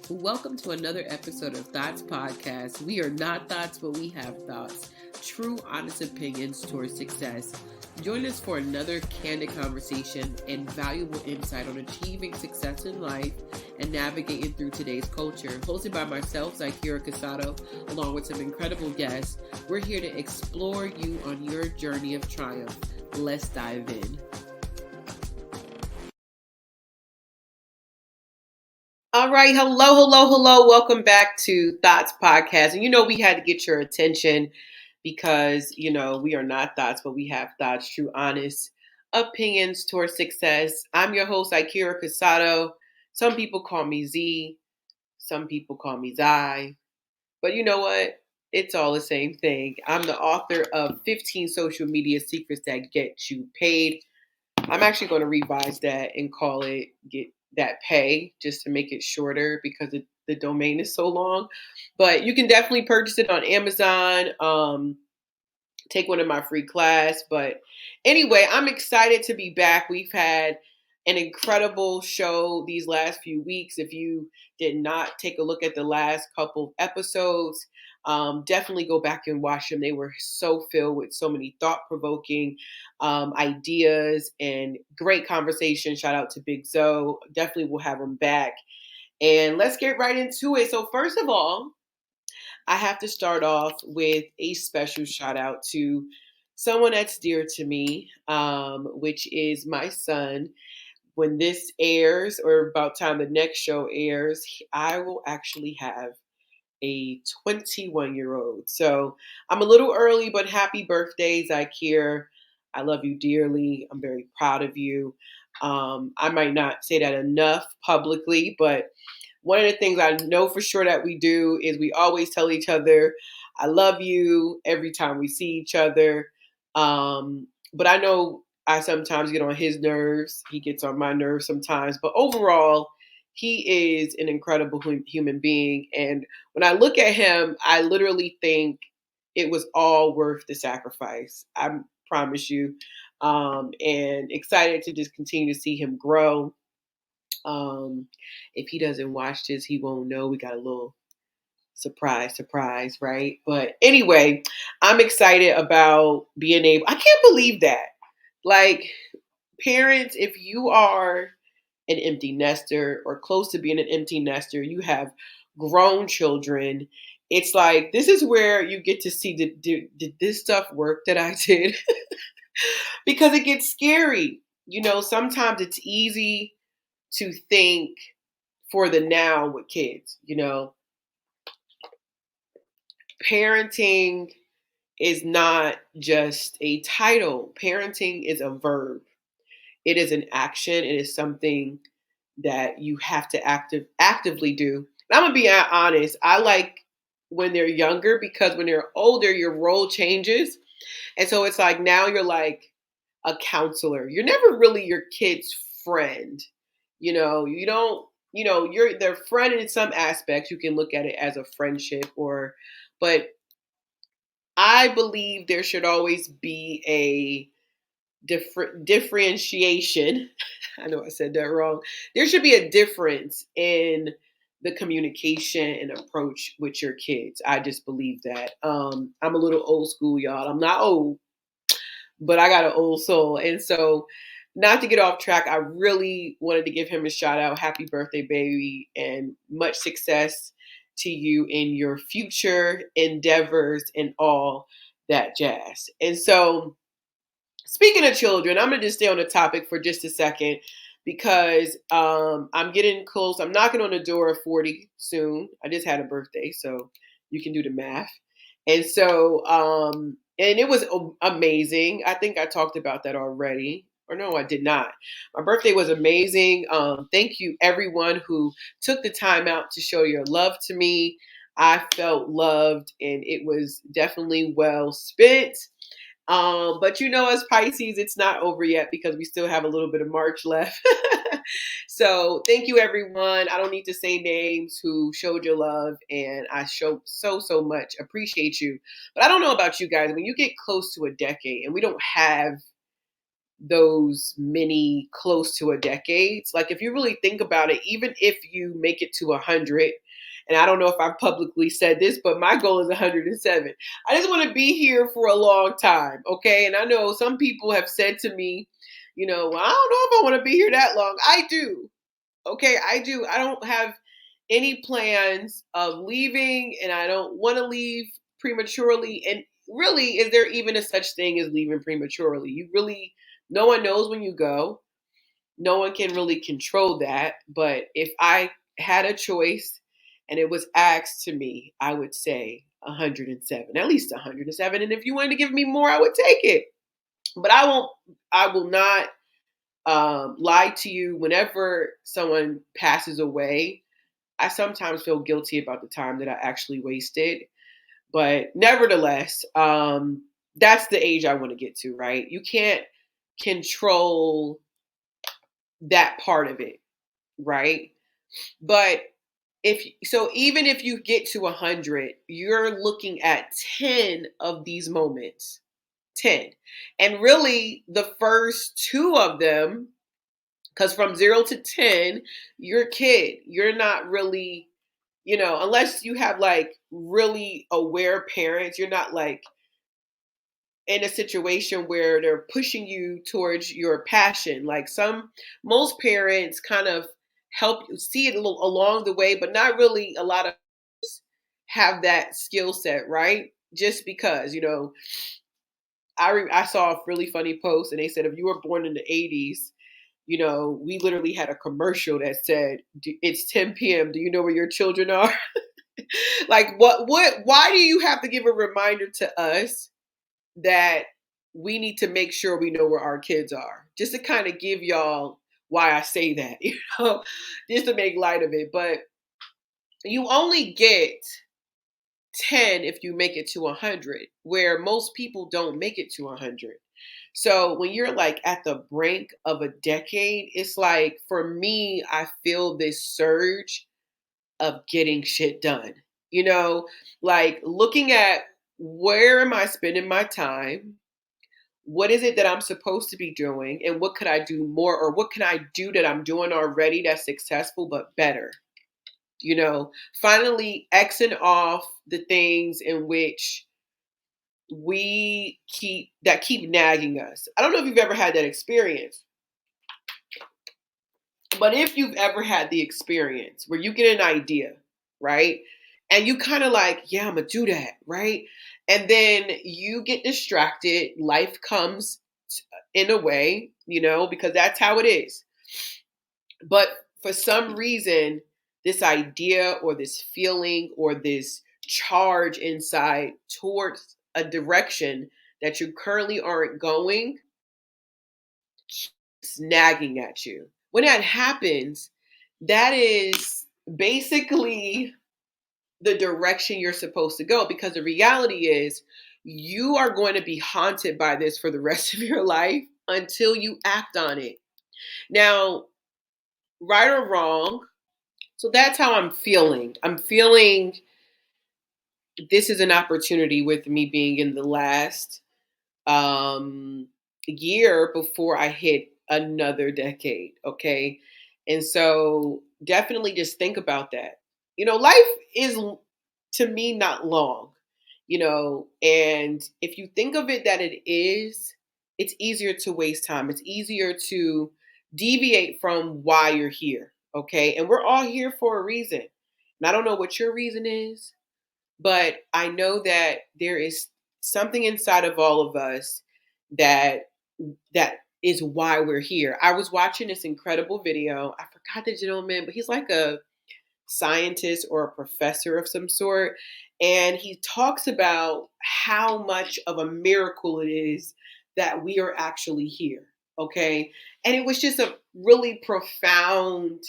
Welcome to another episode of Thoughts Podcast. We are not thoughts, but we have thoughts. True, honest opinions towards success. Join us for another candid conversation and valuable insight on achieving success in life and navigating through today's culture. Hosted by myself, T.H.O.T.S, along with some incredible guests. We're here to explore you on your journey of triumph. Let's dive in. All right. Hello. Welcome back to Thoughts Podcast. And we had to get your attention because, we are not thoughts, but we have thoughts, true, honest opinions towards success. I'm your host, T.H.O.T.S. Some people call me Z. Some people call me Zai. But you know what? It's all the same thing. I'm the author of 15 social media secrets that get you paid. I'm actually going to revise that and call it Get That Pay just to make it shorter because the domain is so long. But you can definitely purchase it on Amazon. Take one of my free class. But anyway, I'm excited to be back. We've had an incredible show these last few weeks. If you did not take a look at the last couple of episodes, definitely go back and watch them. They were so filled with so many thought-provoking ideas and great conversation. Shout out to Big Zoe. Definitely will have them back. And let's get right into it. So first of all, I have to start off with a special shout out to someone that's dear to me, which is my son. When this airs, or about time the next show airs, I will actually have a 21-year-old. So I'm a little early, but happy birthday, Zakir. I love you dearly. I'm very proud of you. I might not say that enough publicly, but one of the things I know for sure that we do is we always tell each other, I love you every time we see each other. But I know I sometimes get on his nerves. He gets on my nerves sometimes. But overall, he is an incredible human being. And when I look at him, I literally think it was all worth the sacrifice. I promise you. And excited to just continue to see him grow. If he doesn't watch this, he won't know. We got a little surprise, right? But anyway, I'm excited about being able. I can't believe that. Like, parents, if you are an empty nester or close to being an empty nester, you have grown children. It's like this is where you get to see did this stuff work that I did because it gets scary. Sometimes it's easy to think for the now with kids. Parenting is not just a title. Parenting is a verb. It is an action. It is something that you have to actively do. And I'm gonna be honest. I like when they're younger because when they're older, your role changes, and so it's like now you're like a counselor. You're never really your kid's friend. You don't. You're their friend in some aspects. You can look at it as a friendship, but I believe there should always be a differentiation. I know I said that wrong. There should be a difference in the communication and approach with your kids. I just believe that. I'm a little old school, y'all. I'm not old, but I got an old soul. And so, not to get off track, I really wanted to give him a shout out. Happy birthday, baby, and much success to you in your future endeavors and all that jazz. And so, speaking of children, I'm going to just stay on the topic for just a second because I'm getting close. I'm knocking on the door of 40 soon. I just had a birthday, so you can do the math. And so, and it was amazing. I think I talked about that already. Or no, I did not. My birthday was amazing. Thank you, everyone who took the time out to show your love to me. I felt loved, and it was definitely well spent. But as Pisces, it's not over yet because we still have a little bit of March left. So thank you, everyone. I don't need to say names who showed your love, and I show so much appreciate you. But I don't know about you guys. When you get close to a decade and we don't have those many close to a decades. Like if you really think about it, even if you make it to 100, and I don't know if I've publicly said this, but my goal is 107. I just want to be here for a long time, okay? And I know some people have said to me, well, I don't know if I want to be here that long. I do. Okay, I do. I don't have any plans of leaving, and I don't want to leave prematurely. And really, is there even a such thing as leaving prematurely? No one knows when you go. No one can really control that. But if I had a choice and it was asked to me, I would say 107, at least 107. And if you wanted to give me more, I would take it. But I will not lie to you. Whenever someone passes away, I sometimes feel guilty about the time that I actually wasted. But nevertheless, that's the age I want to get to, right? You can't control that part of it, right? But even if you get to 100, you're looking at 10 of these moments. 10. And really, the first two of them, because from 0 to 10, you're a kid. You're not really, unless you have like really aware parents, you're not like in a situation where they're pushing you towards your passion. Like most parents kind of help you see it along the way, but not really a lot of us have that skill set, right? Just because, I saw a really funny post and they said if you were born in the 80s, we literally had a commercial that said, it's 10 p.m. Do you know where your children are? Like, why do you have to give a reminder to us that we need to make sure we know where our kids are? Just to kind of give y'all why I say that, just to make light of it. But you only get 10 if you make it to 100, where most people don't make it to 100. So when you're like at the brink of a decade, it's like for me, I feel this surge of getting shit done. Like looking at where am I spending my time? What is it that I'm supposed to be doing? And what could I do more? Or what can I do that I'm doing already that's successful but better? Finally Xing off the things in which keep nagging us. I don't know if you've ever had that experience, but if you've ever had the experience where you get an idea, right? And you kind of like, yeah, I'm gonna do that, right? And then you get distracted, life comes in a way, because that's how it is. But for some reason, this idea or this feeling or this charge inside towards a direction that you currently aren't going keeps nagging at you. When that happens, that is basically the direction you're supposed to go, because the reality is you are going to be haunted by this for the rest of your life until you act on it. Now, right or wrong, so that's how I'm feeling. I'm feeling this is an opportunity with me being in the last um, year before I hit another decade. Okay. And so definitely just think about that. Life is to me not long, and if you think of it that it is, it's easier to waste time. It's easier to deviate from why you're here. Okay. And we're all here for a reason. And I don't know what your reason is, but I know that there is something inside of all of us that that is why we're here. I was watching this incredible video. I forgot the gentleman, but he's like a scientist or a professor of some sort. And he talks about how much of a miracle it is that we are actually here. Okay. And it was just a really profound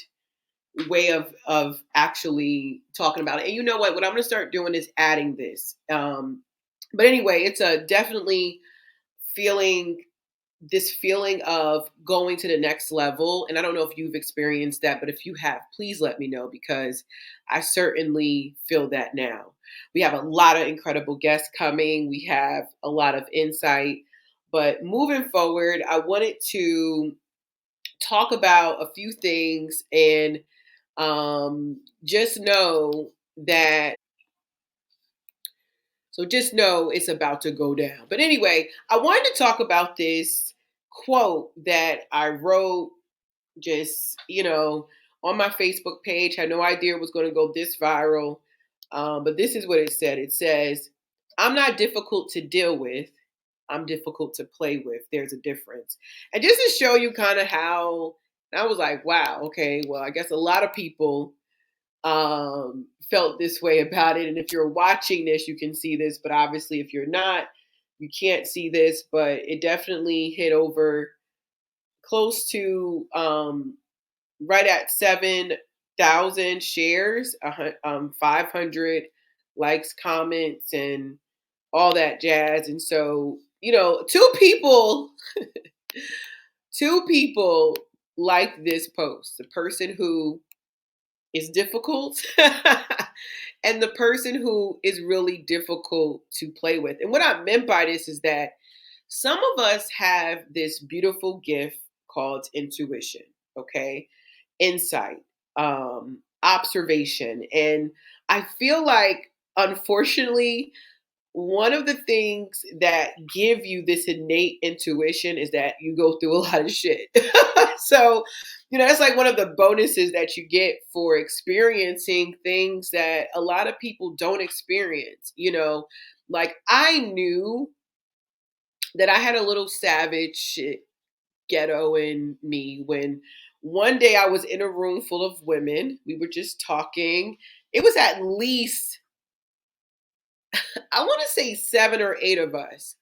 way of actually talking about it. And you know what? What I'm going to start doing is adding this. But anyway, it's a definitely feeling this feeling of going to the next level. And I don't know if you've experienced that, but if you have, please let me know, because I certainly feel that now. We have a lot of incredible guests coming. We have a lot of insight. But moving forward, I wanted to talk about a few things and just know that, so just know it's about to go down. But anyway, I wanted to talk about this quote that I wrote just, on my Facebook page. Had no idea it was going to go this viral. But this is what it said. It says, "I'm not difficult to deal with. I'm difficult to play with. There's a difference." And just to show you kind of how, and I was like, wow, okay, well, I guess a lot of people felt this way about it. And if you're watching this, you can see this. But obviously, if you're not, you can't see this. But it definitely hit over close to right at 7,000 shares, 500 likes, comments, and all that jazz. And so, two people like this post. The person who is difficult and the person who is really difficult to play with. And what I meant by this is that some of us have this beautiful gift called intuition, okay? Insight, observation. And I feel like, unfortunately, one of the things that give you this innate intuition is that you go through a lot of shit. So, that's like one of the bonuses that you get for experiencing things that a lot of people don't experience. Like I knew that I had a little savage shit ghetto in me when one day I was in a room full of women. We were just talking. It was at least, I want to say 7 or 8 of us.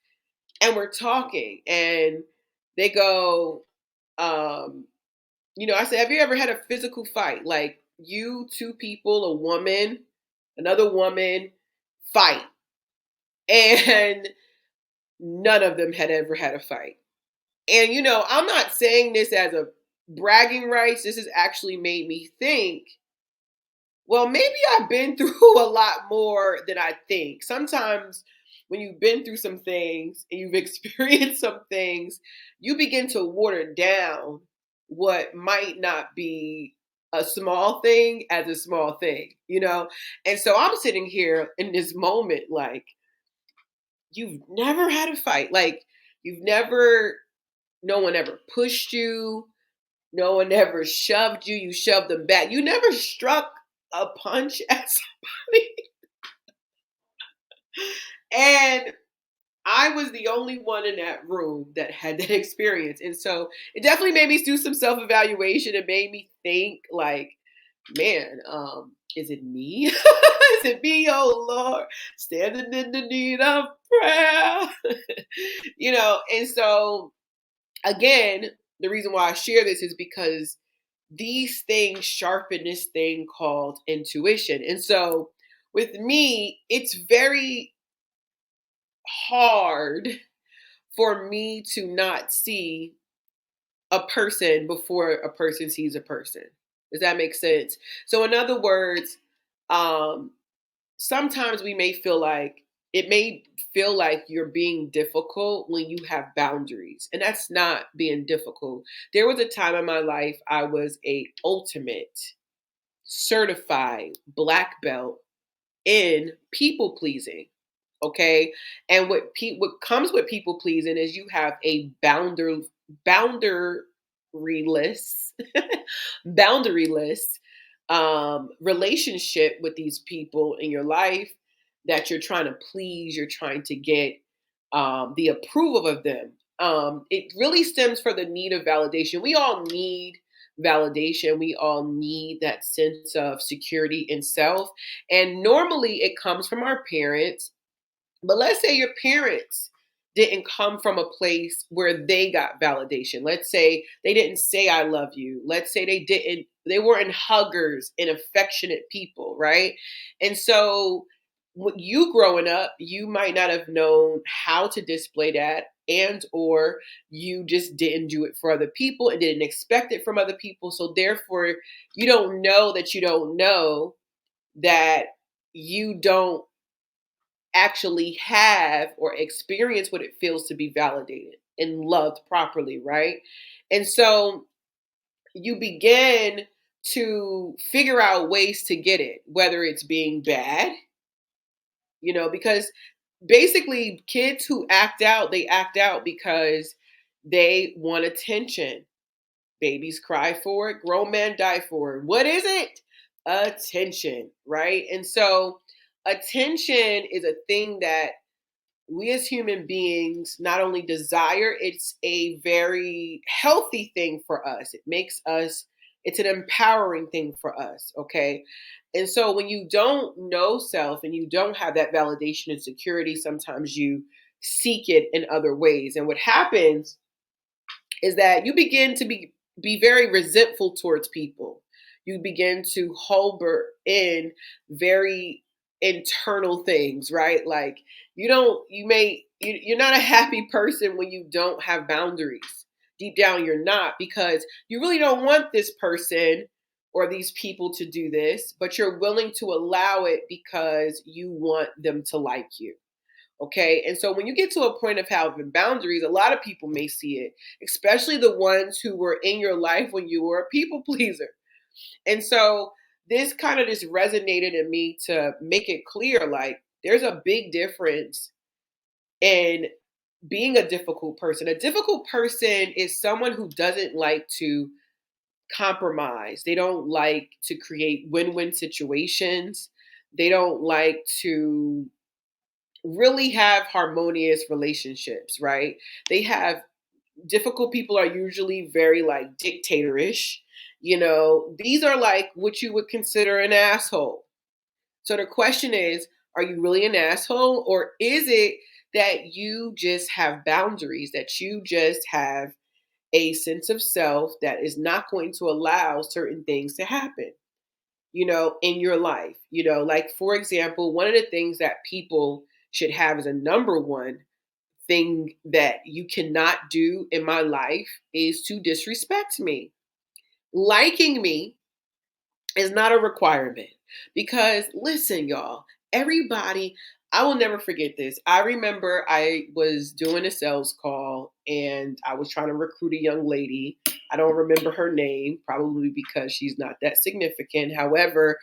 And we're talking and they go, I said, "Have you ever had a physical fight? Like you, two people, a woman, another woman fight." And none of them had ever had a fight. And, I'm not saying this as a bragging rights. This has actually made me think, well, maybe I've been through a lot more than I think. Sometimes when you've been through some things and you've experienced some things, you begin to water down what might not be a small thing as a small thing. And so I'm sitting here in this moment like, you've never had a fight. Like, you've never, no one ever pushed you. No one ever shoved you. You shoved them back. You never struck a punch at somebody. And I was the only one in that room that had that experience. And so it definitely made me do some self-evaluation. It made me think like, man, is it me? Is it me, oh Lord, standing in the need of prayer? And so again, the reason why I share this is because these things sharpen this thing called intuition. And so with me, it's very hard for me to not see a person before a person sees a person. Does that make sense? So in other words, um, sometimes it may feel like you're being difficult when you have boundaries, and that's not being difficult. There was a time in my life I was a ultimate certified black belt in people pleasing. Okay, and what comes with people pleasing is you have a boundaryless boundaryless relationship with these people in your life that you're trying to please. You're trying to get the approval of them. It really stems from the need of validation. We all need validation. We all need that sense of security in self. And normally it comes from our parents. But let's say your parents didn't come from a place where they got validation. Let's say they didn't say I love you. Let's say they weren't huggers and affectionate people, right? And so when you growing up, you might not have known how to display that, and or you just didn't do it for other people and didn't expect it from other people. So therefore, you don't know that you don't know that you don't actually have or experience what it feels to be validated and loved properly, right? And so you begin to figure out ways to get it, whether it's being bad, because basically kids who act out, they act out because they want attention. Babies cry for it, grown men die for it. What is it? Attention, right? And so attention is a thing that we as human beings not only desire, it's a very healthy thing for us. It makes us, it's an empowering thing for us, okay? And so when you don't know self and you don't have that validation and security, sometimes you seek it in other ways. And what happens is that you begin to be very resentful towards people. You begin to harbor in very internal things, right? Like you're not a happy person when you don't have boundaries. Deep down you're not, because you really don't want this person or these people to do this, but you're willing to allow it because you want them to like you. Okay. And so when you get to a point of having boundaries, a lot of people may see it, especially the ones who were in your life when you were a people pleaser. And so this kind of just resonated in me to make it clear, like there's a big difference in being a difficult person. A difficult person is someone who doesn't like to compromise. They don't like to create win-win situations. They don't like to really have harmonious relationships, right? They have difficult people are usually very like dictatorish. These are like what you would consider an asshole. So the question is, are you really an asshole, or is it that you just have boundaries, that you just have a sense of self that is not going to allow certain things to happen, in your life? Like for example, one of the things that people should have as a number one thing that you cannot do in my life is to disrespect me. Liking me is not a requirement, because listen, y'all, everybody, I will never forget this. I remember I was doing a sales call and I was trying to recruit a young lady. I don't remember her name, probably because she's not that significant. However,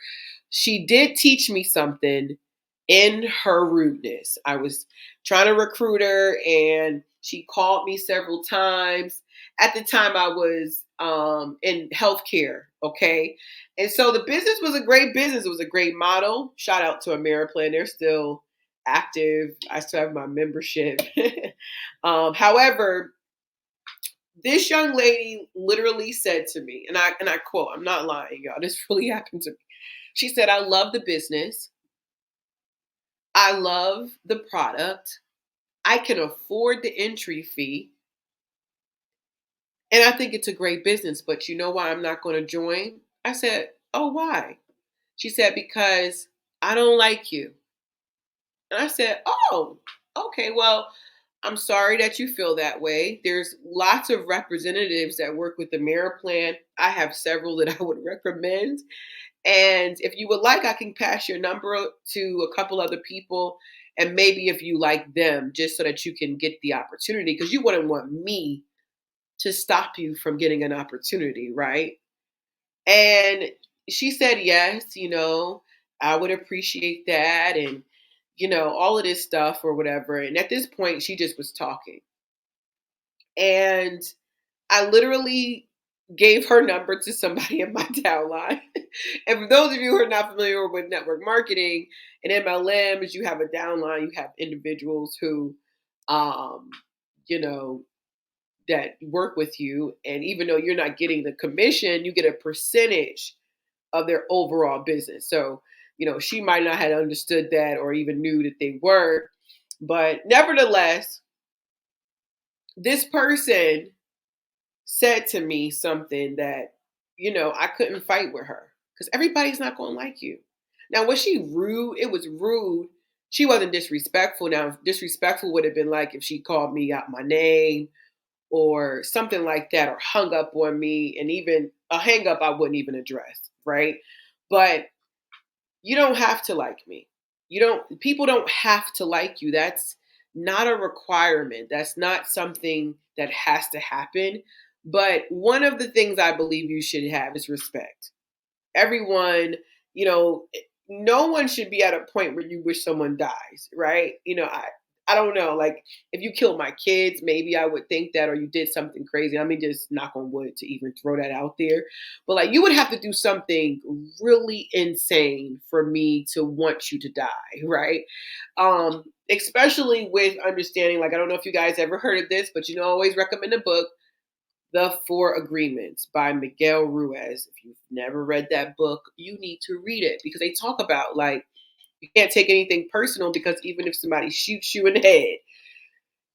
she did teach me something in her rudeness. I was trying to recruit her and she called me several times. At the time, I was in healthcare, okay? And so the business was a great business. It was a great model. Shout out to Ameriplan. They're still active. I still have my membership. However, this young lady literally said to me, and I quote, I'm not lying, y'all. This really happened to me. She said, "I love the business. I love the product. I can afford the entry fee. And I think it's a great business, but you know why I'm not going to join?" I said, "Oh, why?" She said, "Because I don't like you." And I said, "Oh, okay. Well, I'm sorry that you feel that way. There's lots of representatives that work with the Merit Plan. I have several that I would recommend. And if you would like, I can pass your number to a couple other people. And maybe if you like them, just so that you can get the opportunity, because you wouldn't want me to stop you from getting an opportunity, right?" And she said, "Yes, I would appreciate that." And, all of this stuff or whatever. And at this point, she just was talking. And I literally gave her number to somebody in my downline. And for those of you who are not familiar with network marketing and MLMs, you have a downline, you have individuals who, um, you know, that work with you. And even though you're not getting the commission, you get a percentage of their overall business. So, she might not have understood that or even knew that they were. But nevertheless, this person said to me something that, I couldn't fight with her, because everybody's not going to like you. Now, was she rude? It was rude. She wasn't disrespectful. Now, disrespectful would have been like if she called me out my name or something like that, or hung up on me. And even a hang up I wouldn't even address, right? But you don't have to like me. People don't have to like you. That's not a requirement. That's not something that has to happen. But one of the things I believe you should have is respect. Everyone, no one should be at a point where you wish someone dies, right? I don't know. Like, if you killed my kids, maybe I would think that, or you did something crazy. I mean, just knock on wood to even throw that out there. But like, you would have to do something really insane for me to want you to die, right? Especially with understanding, like, I don't know if you guys ever heard of this, but I always recommend a book, The Four Agreements by Miguel Ruiz. If you've never read that book, you need to read it, because they talk about, like, you can't take anything personal, because even if somebody shoots you in the head,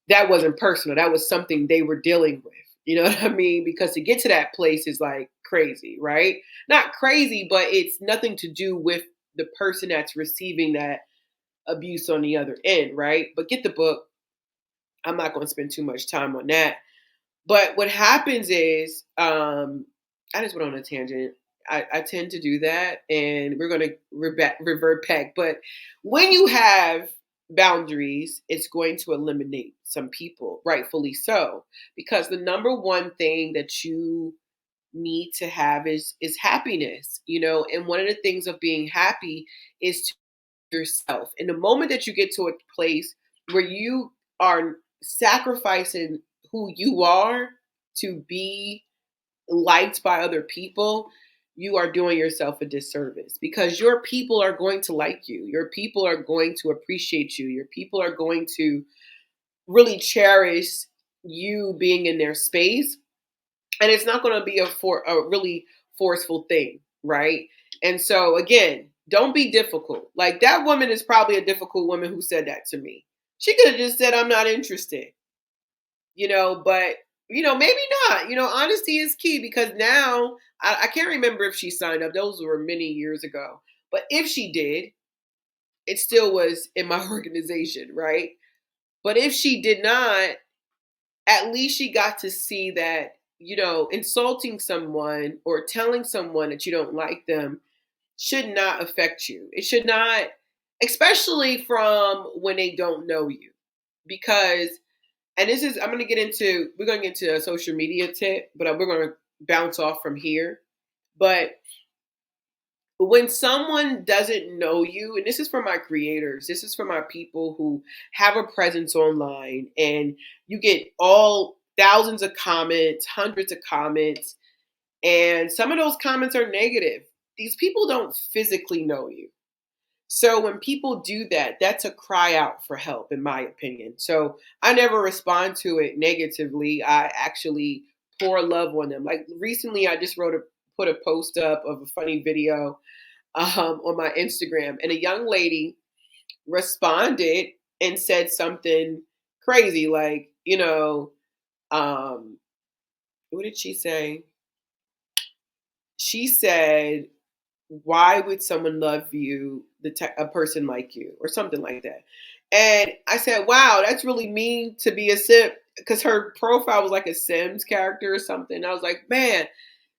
that wasn't personal. That was something they were dealing with. You know what I mean? Because to get to that place is like crazy, right? Not crazy, but it's nothing to do with the person that's receiving that abuse on the other end, right? But get the book. I'm not going to spend too much time on that. But what happens is, I just went on a tangent. I tend to do that, and we're going to revert back. But when you have boundaries, it's going to eliminate some people, rightfully so, because the number one thing that you need to have is happiness, and one of the things of being happy is to yourself. And the moment that you get to a place where you are sacrificing who you are to be liked by other people, you are doing yourself a disservice, because your people are going to like you. Your people are going to appreciate you. Your people are going to really cherish you being in their space. And it's not going to be a really forceful thing, right? And so again, don't be difficult. Like, that woman is probably a difficult woman who said that to me. She could have just said, I'm not interested, but maybe not. Honesty is key, because now I can't remember if she signed up. Those were many years ago. But if she did, it still was in my organization, right? But if she did not, at least she got to see that, insulting someone or telling someone that you don't like them should not affect you. It should not, especially from when they don't know you. Because, and this is, we're going to get into a social media tip, but we're going to bounce off from here. But when someone doesn't know you, and this is for my creators, this is for my people who have a presence online, and you get all thousands of comments, hundreds of comments, and some of those comments are negative. These people don't physically know you. So when people do that, that's a cry out for help, in my opinion. So I never respond to it negatively. I actually pour love on them. Like, recently, I just put a post up of a funny video on my Instagram, and a young lady responded and said something crazy, like, what did she say? She said, "Why would someone love you, a person like you," or something like that. And I said, "Wow, that's really mean to be a sim," because her profile was like a Sims character or something. I was like, man,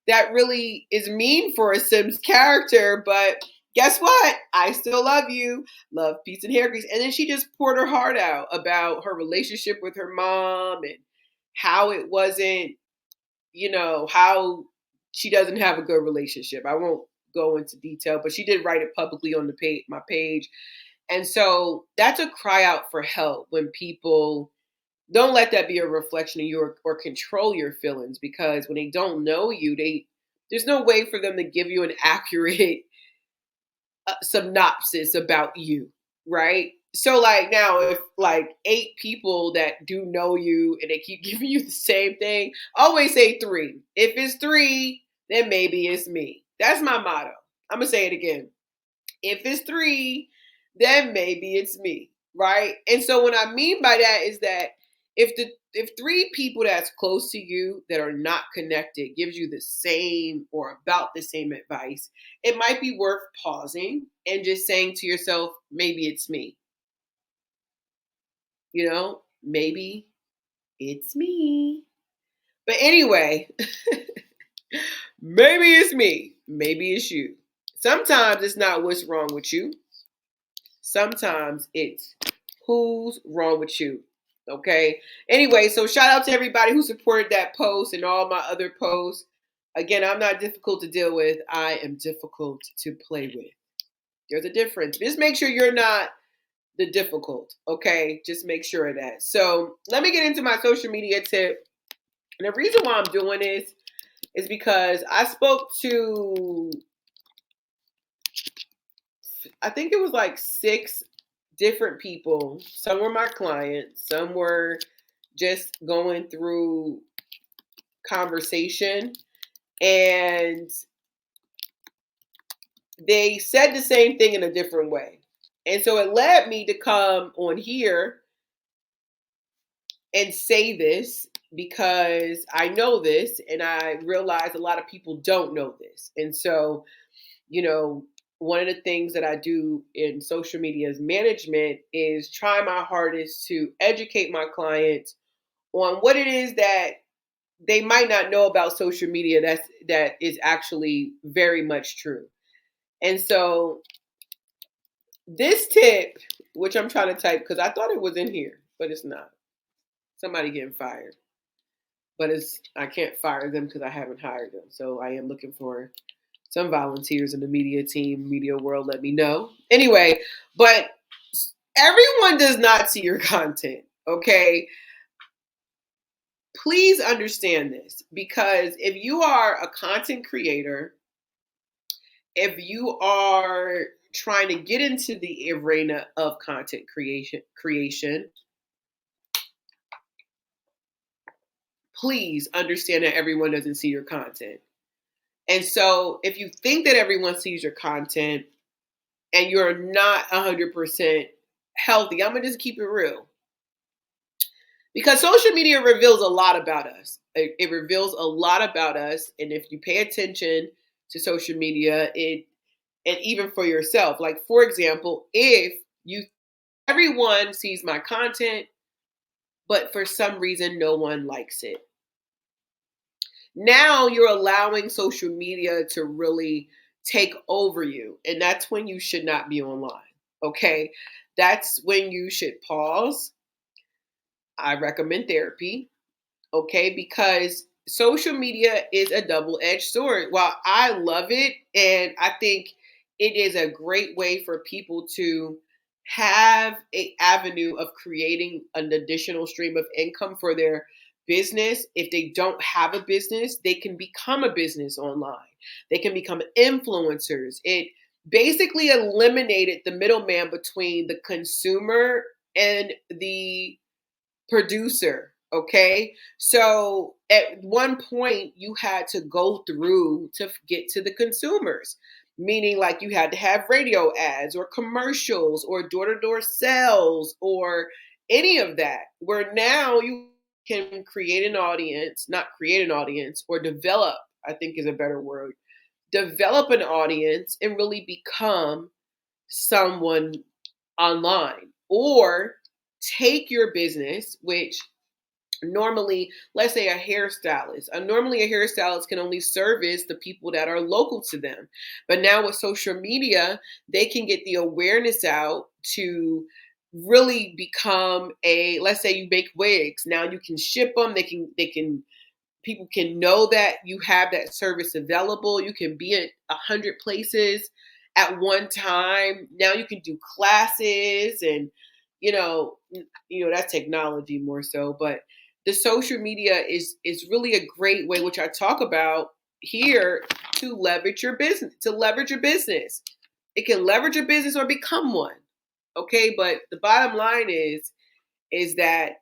that really is mean for a Sims character, but guess what? I still love you. Love, peace, and hair grease. And then she just poured her heart out about her relationship with her mom, and how it wasn't, how she doesn't have a good relationship. I won't go into detail, but she did write it publicly on my page. And so that's a cry out for help, when people don't let that be a reflection of you, or control your feelings, because when they don't know you, there's no way for them to give you an accurate synopsis about you, right? So, like, now, if like 8 people that do know you and they keep giving you the same thing, always say 3. If it's 3, then maybe it's me. That's my motto. I'm gonna say it again. If it's 3, then maybe it's me, right? And so what I mean by that is that if 3 people that's close to you that are not connected gives you the same or about the same advice, it might be worth pausing and just saying to yourself, maybe it's me. Maybe it's me. But anyway, maybe it's me. Maybe it's you. Sometimes it's not what's wrong with you. Sometimes it's who's wrong with you. Okay. Anyway, so shout out to everybody who supported that post and all my other posts. Again, I'm not difficult to deal with. I am difficult to play with. There's a difference. Just make sure you're not the difficult. Okay. Just make sure of that. So let me get into my social media tip. And the reason why I'm doing this is because I spoke to, I think it was like 6 different people. Some were my clients, some were just going through conversation, and they said the same thing in a different way. And so it led me to come on here and say this because I know this and I realize a lot of people don't know this. And so, you know, one of the things that I do in social media management is try my hardest to educate my clients on what it is that they might not know about social media that is actually very much true. And so this tip, which I'm trying to type because I thought it was in here, but it's not. Somebody getting fired. But I can't fire them because I haven't hired them. So I am looking for some volunteers in the media team, media world, let me know. Anyway, but everyone does not see your content, okay? Please understand this, because if you are a content creator, if you are trying to get into the arena of content creation, please understand that everyone doesn't see your content. And so if you think that everyone sees your content and you're not 100% healthy, I'm going to just keep it real. Because social media reveals a lot about us. It reveals a lot about us. And if you pay attention to social media, and even for yourself, like for example, if everyone sees my content, but for some reason no one likes it. Now you're allowing social media to really take over you. And that's when you should not be online. Okay. That's when you should pause. I recommend therapy. Okay. Because social media is a double-edged sword. While I love it, and I think it is a great way for people to have an avenue of creating an additional stream of income for their business. If they don't have a business, they can become a business online. They can become influencers. It basically eliminated the middleman between the consumer and the producer. Okay. So at one point, you had to go through to get to the consumers, meaning like you had to have radio ads or commercials or door to door sales or any of that. Where now you can create an audience, not create an audience, or develop, I think is a better word, develop an audience and really become someone online, or take your business, which normally, let's say a hairstylist, normally a hairstylist can only service the people that are local to them. But now with social media, they can get the awareness out to really become let's say you make wigs. Now you can ship them. People can know that you have that service available. You can be at 100 places at one time. Now you can do classes, and that's technology more so. But the social media is really a great way, which I talk about here, to leverage your business. It can leverage your business or become one. Okay, but the bottom line is that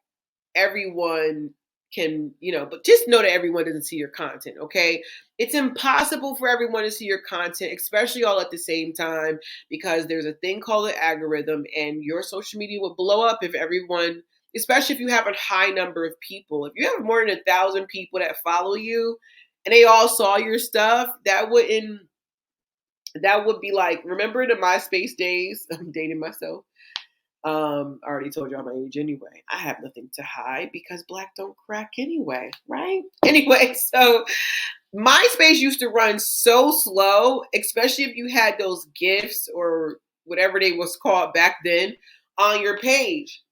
everyone can, but just know that everyone doesn't see your content, okay? It's impossible for everyone to see your content, especially all at the same time, because there's a thing called an algorithm, and your social media will blow up if everyone, especially if you have a high number of people. If you have more than 1,000 people that follow you and they all saw your stuff, that would be like, remember the MySpace days? I'm dating myself. I already told y'all my age anyway. I have nothing to hide because black don't crack anyway, right? Anyway, so MySpace used to run so slow, especially if you had those GIFs or whatever they was called back then, on your page.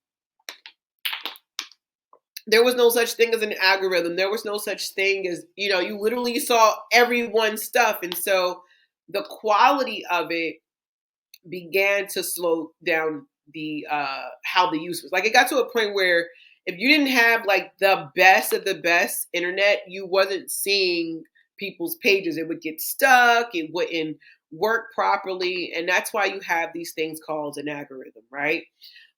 There was no such thing as an algorithm. There was no such thing as, you literally saw everyone's stuff. And so the quality of it began to slow down the how the use was. Like, it got to a point where if you didn't have like the best of the best internet, you wasn't seeing people's pages. It would get stuck, it wouldn't work properly. And that's why you have these things called an algorithm, right?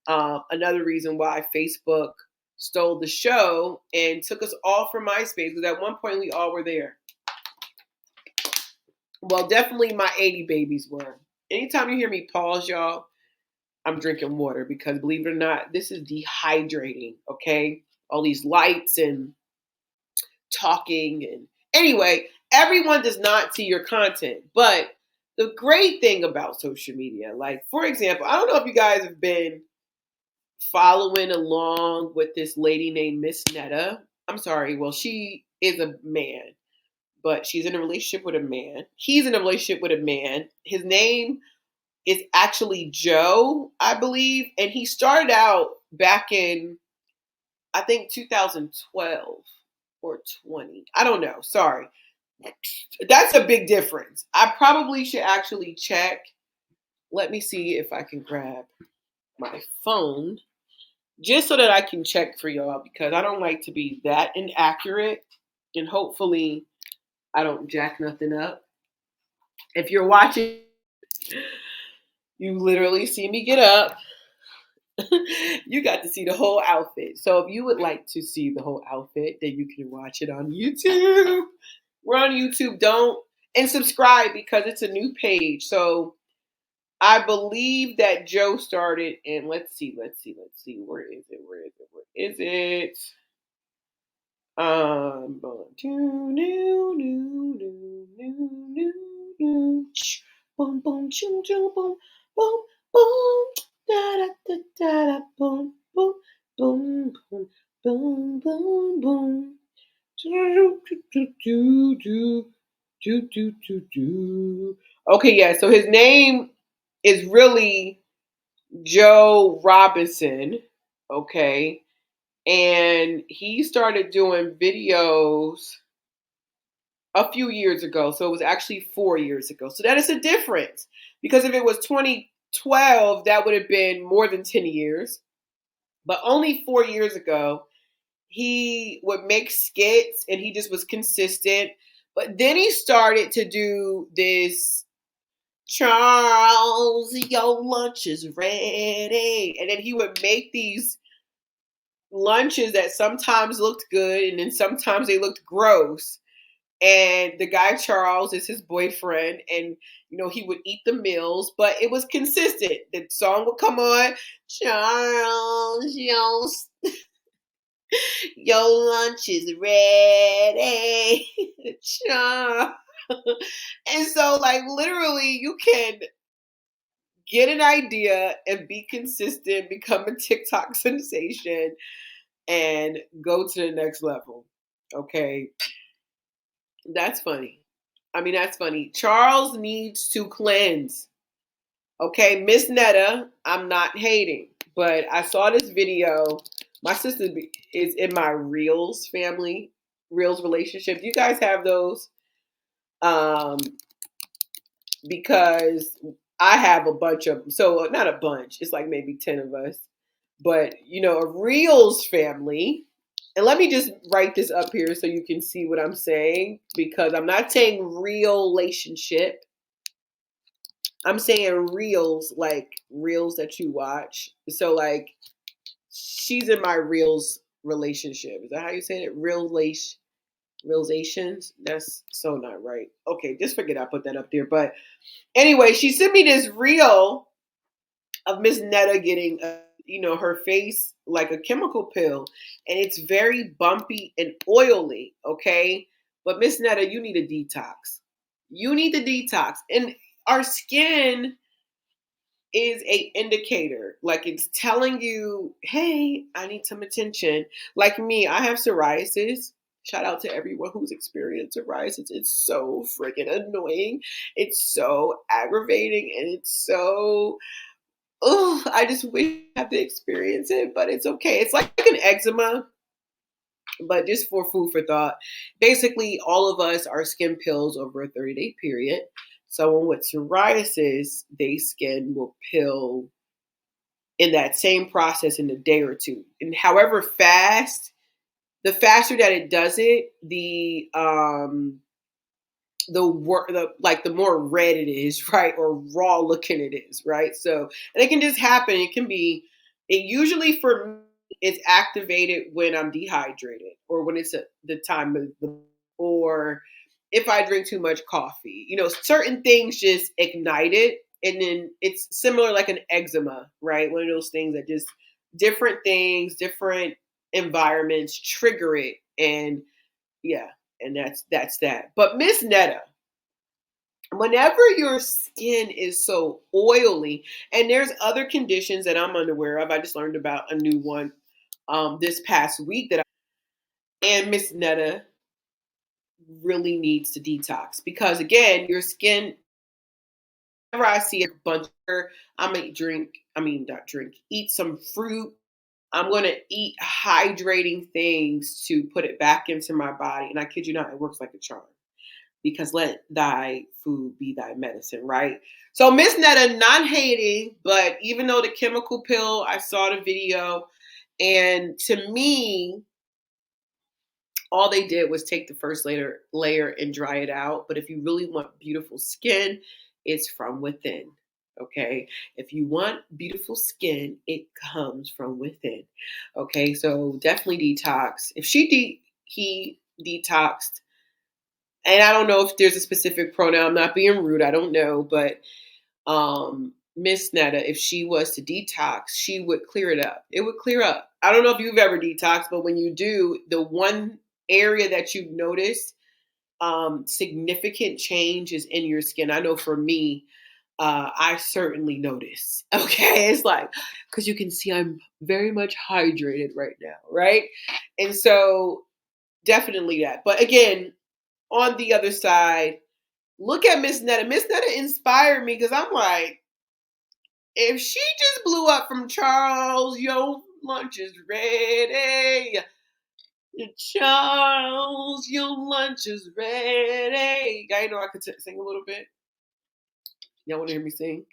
Another reason why Facebook stole the show and took us all from MySpace, because at one point we all were there. Well, definitely my 80 babies were. Anytime you hear me pause, y'all, I'm drinking water, because believe it or not, this is dehydrating, okay? All these lights and talking. And anyway, everyone does not see your content. But the great thing about social media, like, for example, I don't know if you guys have been following along with this lady named Miss Netta. I'm sorry. Well, she is a man, but she's in a relationship with a man. He's in a relationship with a man. His name is actually Joe, I believe. And he started out back in, I think, 2012 or 20. I don't know. Sorry. That's a big difference. I probably should actually check. Let me see if I can grab my phone just so that I can check for y'all, because I don't like to be that inaccurate, and hopefully I don't jack nothing up. If you're watching, you literally see me get up. You got to see the whole outfit. So if you would like to see the whole outfit, then you can watch it on YouTube. We're on YouTube. And subscribe, because it's a new page. So I believe that Joe started, and let's see. Where is it? Boom, boom, choo, choo, boom, boom, boom, da da da da da, boom, boom, boom, boom, boom, boom, boom. Okay, yeah. So his name is really Joe Robinson. Okay. And he started doing videos a few years ago. So it was actually 4 years ago. So that is a difference. Because if it was 2012, that would have been more than 10 years. But only 4 years ago, he would make skits and he just was consistent. But then he started to do this, Charles, your lunch is ready. And then he would make these lunches that sometimes looked good and then sometimes they looked gross. And the guy Charles is his boyfriend, and he would eat the meals, but it was consistent. The song would come on, Charles, your lunch is ready, Charles. And so, like, literally, you can get an idea and be consistent, become a TikTok sensation, and go to the next level. Okay. That's funny. I mean, that's funny. Charles needs to cleanse. Okay, Miss Netta, I'm not hating, but I saw this video. My sister is in my Reels family, Reels relationship. Do you guys have those? Because I have a bunch of them. So not a bunch. It's like maybe 10 of us. But, a Reels family. And let me just write this up here so you can see what I'm saying, because I'm not saying real relationship. I'm saying reels, like reels that you watch. So, like, she's in my Reels relationship. Is that how you say it? Realizations? That's so not right. Okay, just forget I put that up there. But anyway, she sent me this reel of Miss Netta getting her face like a chemical pill, and it's very bumpy and oily, okay? But Miss Netta, you need a detox. You need the detox. And our skin is a indicator. Like, it's telling you, hey, I need some attention. Like me, I have psoriasis. Shout out to everyone who's experienced psoriasis. It's so freaking annoying. It's so aggravating, and it's so, oh, I just wish I had to experience it, but it's okay. It's like an eczema, but just for food for thought. Basically, all of us are skin pills over a 30-day period. Someone with psoriasis, their skin will pill in that same process in a day or two. And however fast, the faster that it does it, the more red it is, right? Or raw looking it is, right? So, and it can just happen. It usually for me, it's activated when I'm dehydrated or when it's the time of or if I drink too much coffee. Certain things just ignite it. And then it's similar like an eczema, right? One of those things that just different things, different environments trigger it. And yeah, and that's that. But Miss Netta, whenever your skin is so oily, and there's other conditions that I'm unaware of, I just learned about a new one this past week and Miss Netta really needs to detox because again, your skin. Whenever I see a bunch of, I'm gonna not drink, eat some fruit. I'm gonna eat hydrating things to put it back into my body, and I kid you not, it works like a charm. Because let thy food be thy medicine, right? So Miss Netta, not hating, but even though the chemical pill, I saw the video, and to me, all they did was take the first layer and dry it out. But if you really want beautiful skin, it's from within. Okay. If you want beautiful skin, it comes from within. Okay. So definitely detox. If he detoxed, and I don't know if there's a specific pronoun. I'm not being rude. I don't know, but Miss Netta, if she was to detox, she would clear it up. It would clear up. I don't know if you've ever detoxed, but when you do, the one area that you've noticed significant change is in your skin. I know for me, I certainly notice. Okay, it's like because you can see I'm very much hydrated right now, right? And so definitely that. But again, on the other side, look at Miss Netta. Miss Netta inspired me because I'm like, if she just blew up from Charles, your lunch is ready. Charles, your lunch is ready. Y'all know I could sing a little bit. Y'all want to hear me sing?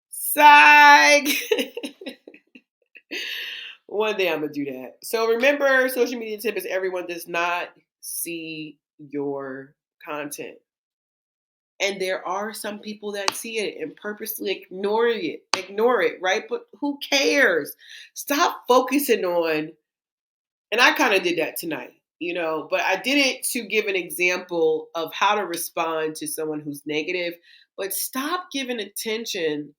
Psych. One day I'm gonna do that. So remember, social media tip is everyone does not see your content. And there are some people that see it and purposely ignore it, right? But who cares? Stop focusing on, and I kind of did that tonight, but I did it to give an example of how to respond to someone who's negative, but stop giving attention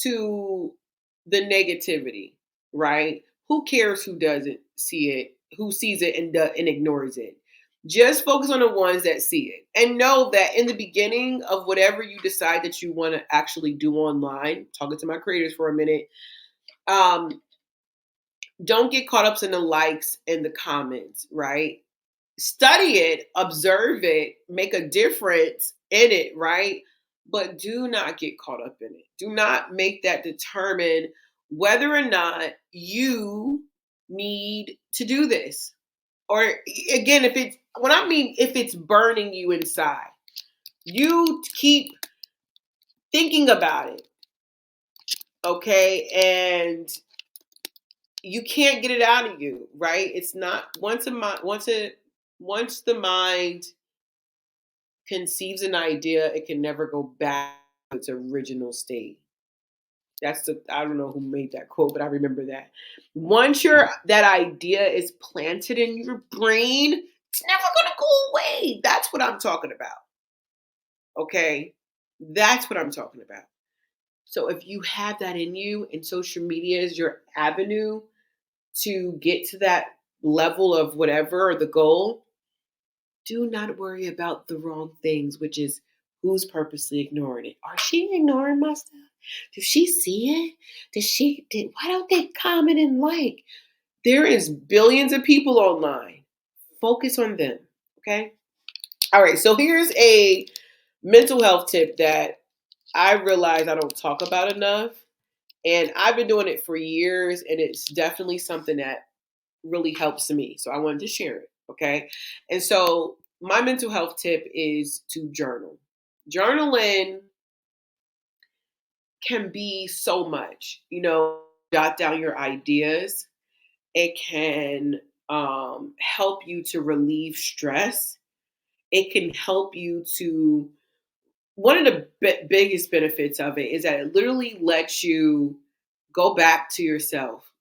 to the negativity, right? Who cares who doesn't see it, who sees it and ignores it? Just focus on the ones that see it and know that in the beginning of whatever you decide that you want to actually do online, talking to my creators for a minute, don't get caught up in the likes and the comments, right? Study it, observe it, make a difference in it, right? But do not get caught up in it. Do not make that determine whether or not you need to do this. Or again, if it's burning you inside, you keep thinking about it, okay? And you can't get it out of you, right? It's not once the mind conceives an idea, it can never go back to its original state. I don't know who made that quote, but I remember that. Once that idea is planted in your brain, it's never gonna go away. That's what I'm talking about. Okay? That's what I'm talking about. So if you have that in you and social media is your avenue to get to that level of whatever or the goal, do not worry about the wrong things, which is who's purposely ignoring it. Are she ignoring my stuff? Does she see it? Why don't they comment and like? There is billions of people online. Focus on them. Okay. All right. So here's a mental health tip that I realize I don't talk about enough. And I've been doing it for years, and it's definitely something that really helps me. So I wanted to share it. Okay. And so my mental health tip is to journal. Journaling can be so much, jot down your ideas. It can help you to relieve stress. It can help you to, one of the biggest benefits of it is that it literally lets you go back to yourself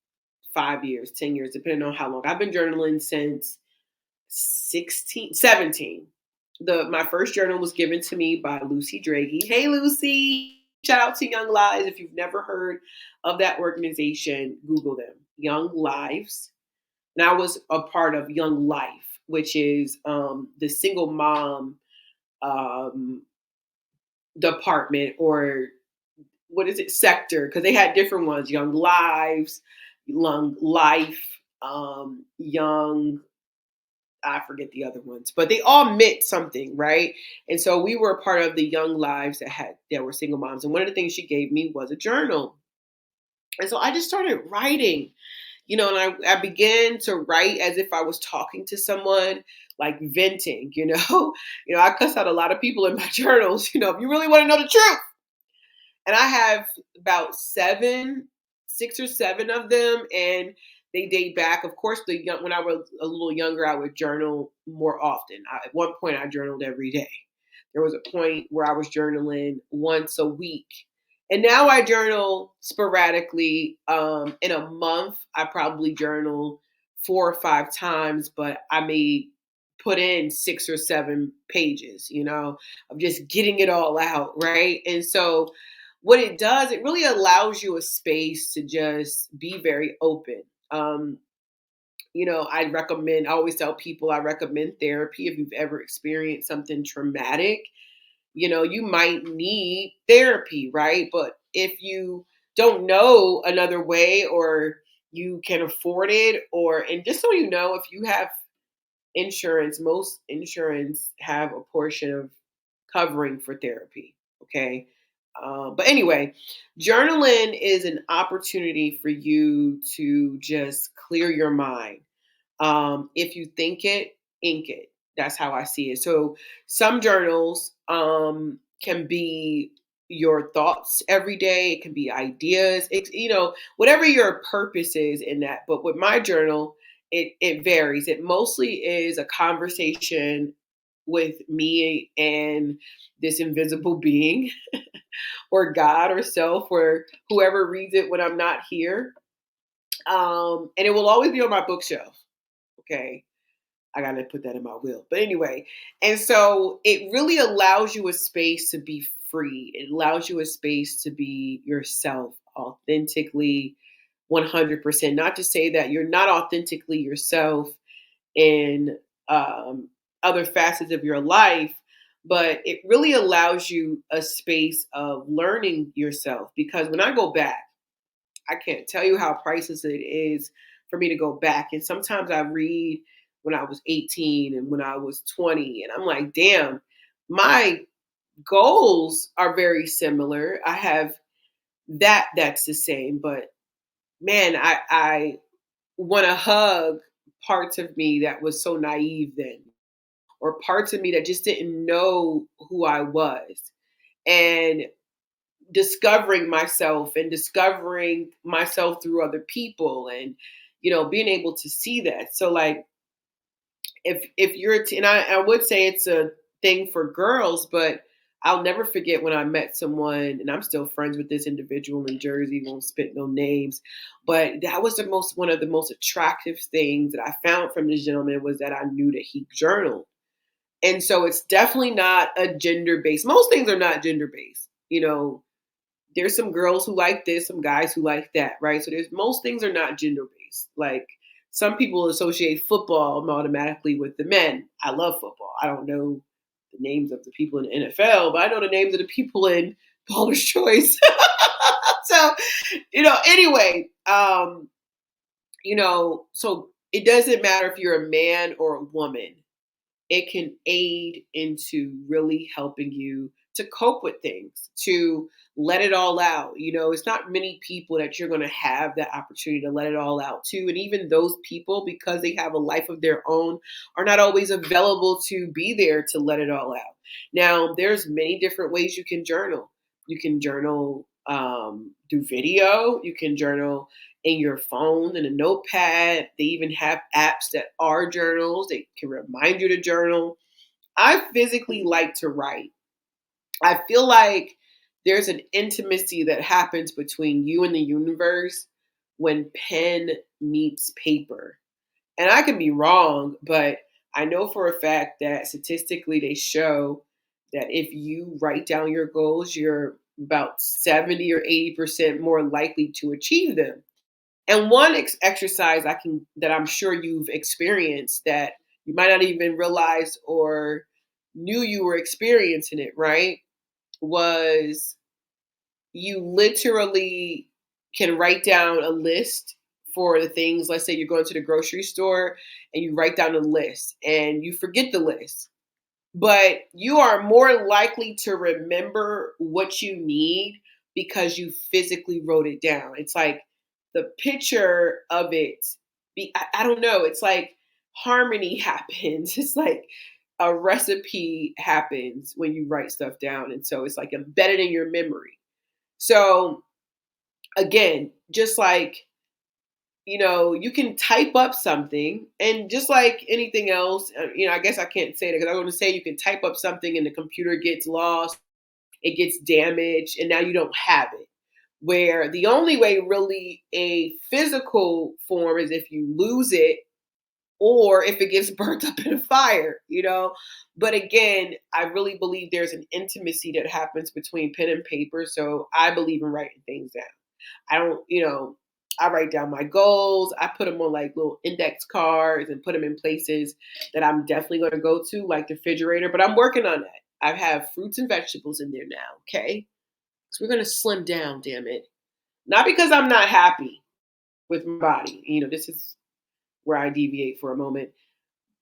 5 years, 10 years, depending on how long. I've been journaling since 17. My first journal was given to me by Lucy Draghi. Hey, Lucy. Shout out to Young Lives. If you've never heard of that organization, Google them. Young Lives. And I was a part of Young Life, which is the single mom um, department, or what is it, sector, because they had different ones: Young Lives, Young Life, Young, I forget the other ones, but they all meant something, right? And so we were a part of the Young Lives that were single moms, and one of the things she gave me was a journal. And so I just started writing, and I began to write as if I was talking to someone, like venting, I cuss out a lot of people in my journals, if you really want to know the truth. And I have about 6 or 7 of them, and they date back. Of course, when I was a little younger, I would journal more often. At one point, I journaled every day. There was a point where I was journaling once a week, and now I journal sporadically. In a month, I probably journal 4 or 5 times, but I may put in 6 or 7 pages, of just getting it all out, right? And so what it does, it really allows you a space to just be very open. Um, I always tell people I recommend therapy if you've ever experienced something traumatic. You might need therapy, right? But if you don't know another way, or you can afford it, and just so you know, if you have insurance, most insurance have a portion of covering for therapy. Okay. But anyway, journaling is an opportunity for you to just clear your mind. If you think it, ink it. That's how I see it. So some journals can be your thoughts every day. It can be ideas. It's, whatever your purpose is in that. But with my journal, it varies. It mostly is a conversation with me and this invisible being, or God, or self, or whoever reads it when I'm not here. And it will always be on my bookshelf. Okay. I got to put that in my will. But anyway, and so it really allows you a space to be free. It allows you a space to be yourself authentically, 100%. Not to say that you're not authentically yourself in other facets of your life, but it really allows you a space of learning yourself. Because when I go back, I can't tell you how priceless it is for me to go back. And sometimes I read when I was 18 and when I was 20, and I'm like, damn, my goals are very similar. I have that's the same, but man, I want to hug parts of me that was so naive then, or parts of me that just didn't know who I was. And discovering myself through other people, and being able to see that. So like, if you're and I would say it's a thing for girls, but I'll never forget when I met someone, and I'm still friends with this individual in Jersey, won't spit no names, but that was one of the most attractive things that I found from this gentleman, was that I knew that he journaled. And so it's definitely not a gender based. Most things are not gender based. There's some girls who like this, some guys who like that, right? So most things are not gender based. Like, some people associate football automatically with the men. I love football. I don't know the names of the people in the NFL, but I know the names of the people in Paula's Choice. So, anyway, So it doesn't matter if you're a man or a woman. It can aid into really helping you to cope with things, to let it all out. It's not many people that you're going to have that opportunity to let it all out to. And even those people, because they have a life of their own, are not always available to be there to let it all out. Now, there's many different ways you can journal. You can journal through video. You can journal in your phone and a notepad. They even have apps that are journals. They can remind you to journal. I physically like to write. I feel like there's an intimacy that happens between you and the universe when pen meets paper. And I can be wrong, but I know for a fact that statistically they show that if you write down your goals, you're about 70 or 80% more likely to achieve them. And one exercise that I'm sure you've experienced that you might not even realize or knew you were experiencing it, right? Was you literally can write down a list for the things. Let's say you're going to the grocery store and you write down a list and you forget the list, but you are more likely to remember what you need because you physically wrote it down. It's like the picture of it. I don't know. It's like harmony happens. It's like a recipe happens when you write stuff down. And so it's like embedded in your memory. So again, just like, you can type up something, and just like anything else, I guess I can't say that because I'm going to say you can type up something and the computer gets lost, it gets damaged, and now you don't have it. Where the only way really a physical form is if you lose it or if it gets burnt up in a fire. But again, I really believe there's an intimacy that happens between pen and paper. So I believe in writing things down. I don't, I write down my goals. I put them on like little index cards and put them in places that I'm definitely going to go to, like the refrigerator. But I'm working on that. I have fruits and vegetables in there now. Okay. So we're going to slim down, damn it. Not because I'm not happy with my body. This is where I deviate for a moment.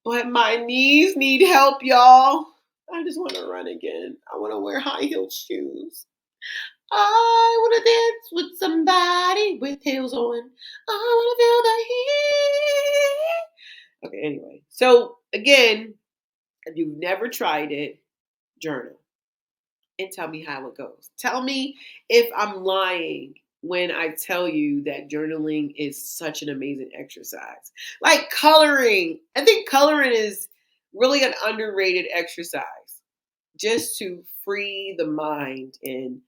But my knees need help, y'all. I just want to run again. I want to wear high-heeled shoes. I want to dance with somebody with heels on. I want to feel the heat. Okay, anyway. So, again, if you've never tried it, journal and tell me how it goes. Tell me if I'm lying when I tell you that journaling is such an amazing exercise. Like coloring. I think coloring is really an underrated exercise just to free the mind and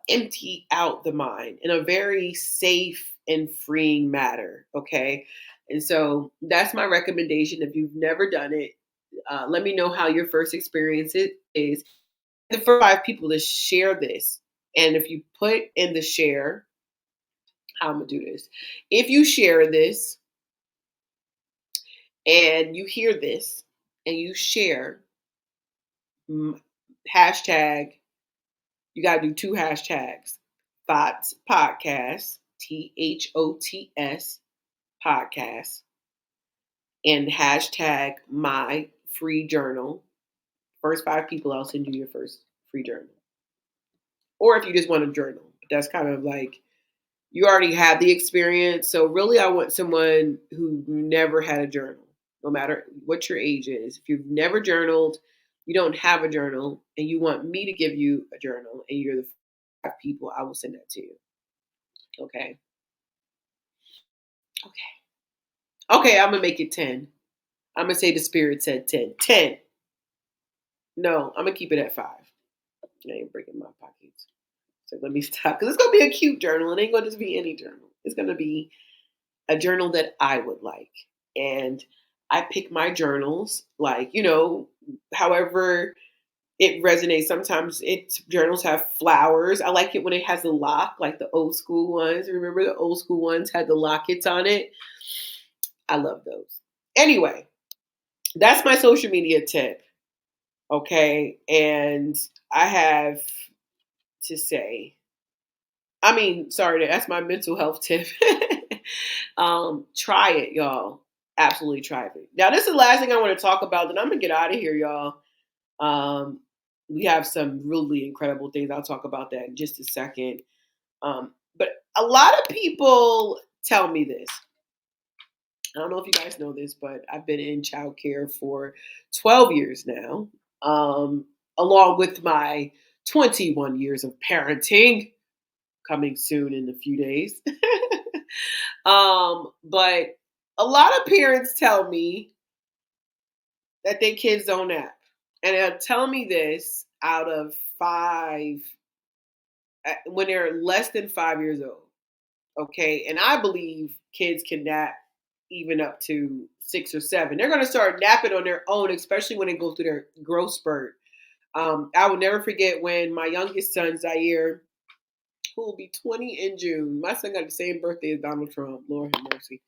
empty out the mind in a very safe and freeing manner. Okay. And so that's my recommendation. If you've never done it, let me know how your first experience is. The first 5 people to share this. And if you put in the share, how I'm going to do this. If you share this and you hear this and you share, hashtag, you got to do 2 hashtags. Thoughts Podcast, T.H.O.T.S Podcast, and hashtag my free journal. First 5 people, I'll send you your first free journal. Or if you just want to journal, that's kind of like you already have the experience. So really, I want someone who never had a journal, no matter what your age is. If you've never journaled, you don't have a journal, and you want me to give you a journal, and you're the 5 people, I will send that to you. Okay. Okay, I'm going to make it 10. I'm going to say the spirit said 10. 10. No, I'm going to keep it at 5. I ain't breaking my pockets. So let me stop. Because it's going to be a cute journal. It ain't going to just be any journal. It's going to be a journal that I would like. And I pick my journals like, however it resonates. Sometimes journals have flowers. I like it when it has a lock, like the old school ones. Remember the old school ones had the lockets on it? I love those. Anyway, that's my social media tip. Okay. And I have to say, that's my mental health tip. Try it, y'all. Absolutely try it. Now, this is the last thing I want to talk about. Then I'm gonna get out of here, y'all. Um, we have some really incredible things. I'll talk about that in just a second. But a lot of people tell me this. I don't know if you guys know this, but I've been in childcare for 12 years now, along with my 21 years of parenting coming soon in a few days. But a lot of parents tell me that their kids don't nap. And they'll tell me this out of five, when they're less than 5 years old. Okay. And I believe kids can nap even up to 6 or 7. They're going to start napping on their own, especially when they go through their growth spurt. I will never forget when my youngest son, Zaire, who will be 20 in June. My son got the same birthday as Donald Trump. Lord have mercy.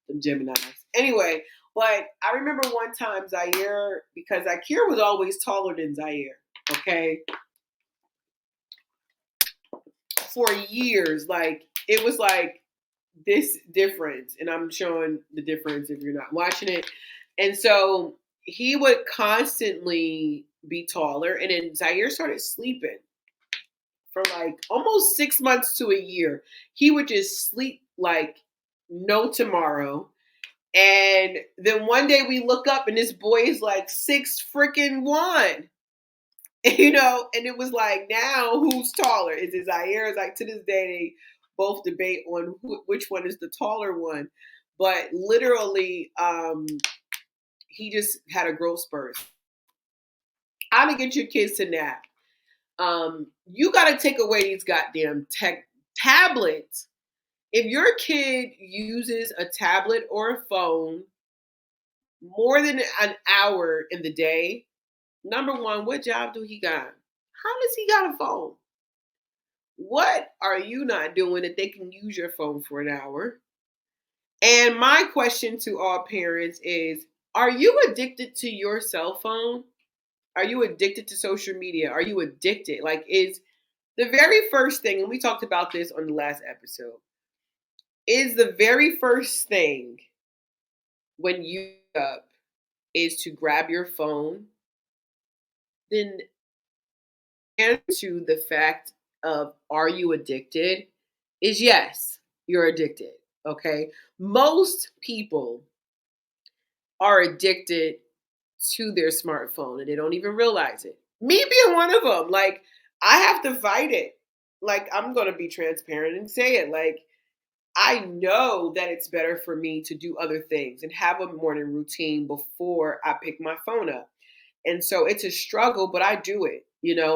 The Geminis. Anyway, but I remember one time Zaire, because Zaire was always taller than Zaire, okay? For years, like, it was like this difference. And I'm showing the difference if you're not watching it. And so he would constantly be taller. And then Zaire started sleeping for like almost 6 months to a year. He would just sleep like no tomorrow. And then one day we look up and this boy is like 6 freaking 1. And it was like, now who's taller? Is it Zaire? It's like, to this day, they both debate on which one is the taller one. But literally, he just had a growth spurt. How to get your kids to nap? You got to take away these goddamn tablets. If your kid uses a tablet or a phone more than an hour in the day, number one, what job do he got? How does he got a phone? What are you not doing that they can use your phone for an hour? And my question to all parents is, are you addicted to your cell phone? Are you addicted to social media? Are you addicted? Like, is the very first thing, and we talked about this on the last episode, is the very first thing when you wake up is to grab your phone, then answer the fact of, are you addicted, is yes, you're addicted. Okay. Most people are addicted to their smartphone and they don't even realize it. Me being one of them, like, I have to fight it. Like, I'm going to be transparent and say it. Like, I know that it's better for me to do other things and have a morning routine before I pick my phone up. And so it's a struggle, but I do it,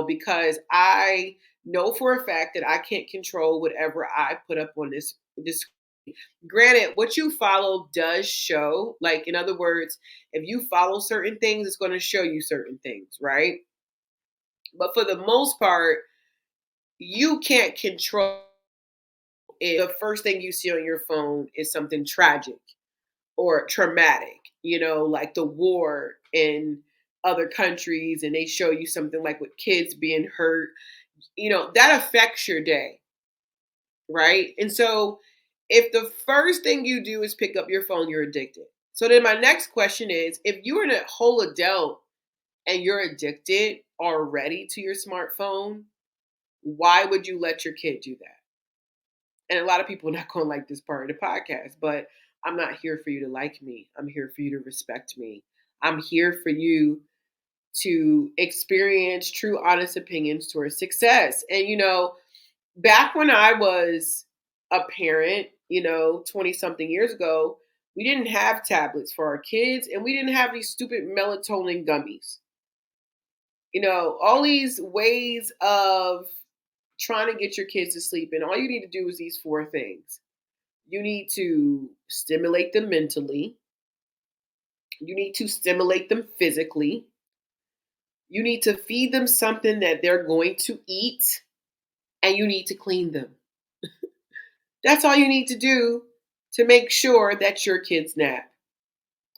because I know for a fact that I can't control whatever I put up on this. Granted, what you follow does show. Like, in other words, if you follow certain things, it's going to show you certain things, right? But for the most part, you can't control if the first thing you see on your phone is something tragic or traumatic, like the war in other countries, and they show you something like with kids being hurt, that affects your day, right? And so if the first thing you do is pick up your phone, you're addicted. So then my next question is, if you're a whole adult and you're addicted already to your smartphone, why would you let your kid do that? And a lot of people are not going to like this part of the podcast, but I'm not here for you to like me. I'm here for you to respect me. I'm here for you to experience true, honest opinions towards success. And, back when I was a parent, 20 something years ago, we didn't have tablets for our kids and we didn't have these stupid melatonin gummies. All these ways of trying to get your kids to sleep. And all you need to do is these 4 things. You need to stimulate them mentally. You need to stimulate them physically. You need to feed them something that they're going to eat. And you need to clean them. That's all you need to do to make sure that your kids nap.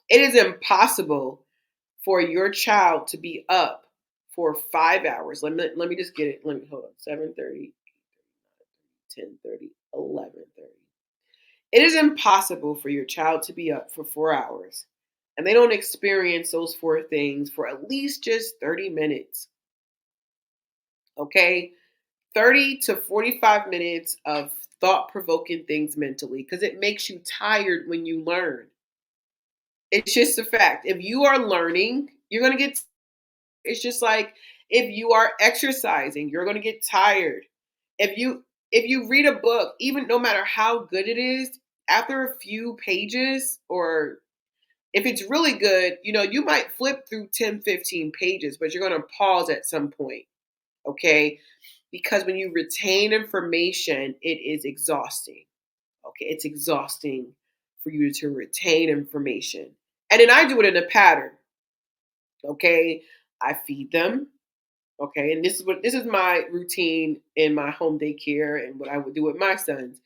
It is impossible for your child to be up for 5 hours. Let me just get it. Let me hold on. 7:30, 10:30, 11:30. It is impossible for your child to be up for 4 hours and they don't experience those four things for at least just 30 minutes. Okay? 30 to 45 minutes of thought provoking things mentally because it makes you tired when you learn. It's just a fact. If you are learning, you're going to get, it's just like if you are exercising, you're going to get tired. If you read a book, even no matter how good it is, after a few pages or if it's really good, you might flip through 10, 15 pages, but you're going to pause at some point. Okay? Because when you retain information, it is exhausting. Okay? It's exhausting for you to retain information. And then I do it in a pattern. Okay? I feed them. Okay? And this is my routine in my home daycare and what I would do with my sons.